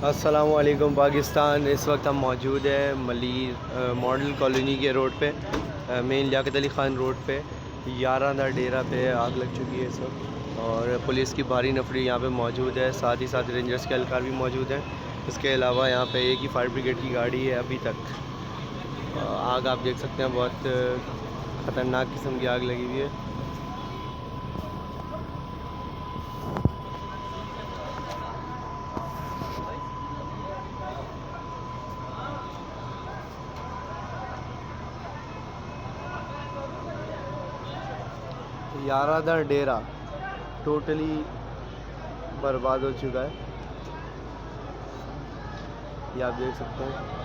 अस्सलामुअलैकुम पाकिस्तान। इस वक्त हम मौजूद हैं मॉडल कॉलोनी के रोड पे, मेन लियाकत अली ख़ान रोड पे 11 डेरा पे आग लग चुकी है इस वक्त, और पुलिस की भारी नफरी यहाँ पे मौजूद है। साथ ही साथ रेंजर्स के एहलकार भी मौजूद हैं। इसके अलावा यहाँ पे एक ही फायर ब्रिगेड की गाड़ी है। अभी तक आग आप देख सकते हैं, बहुत ख़तरनाक किस्म की आग लगी हुई है। यारादा डेरा टोटली बर्बाद हो चुका है, ये आप देख सकते हैं।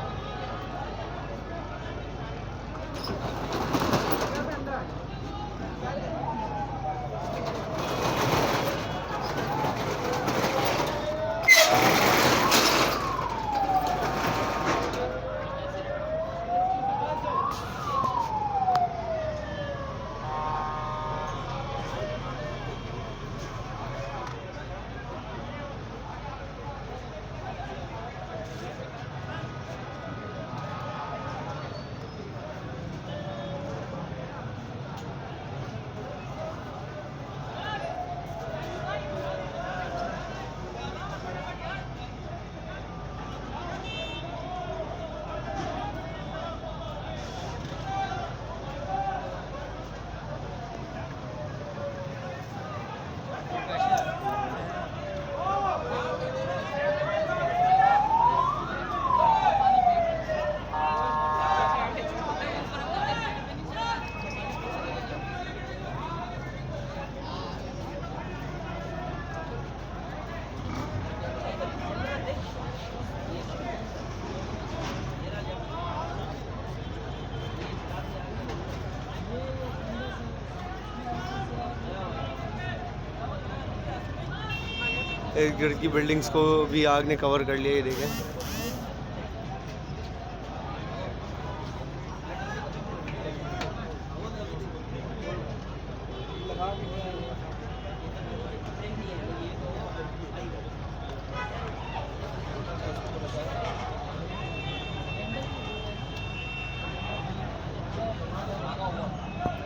एक घर की बिल्डिंग्स को भी आग ने कवर कर लिया, ये देखें।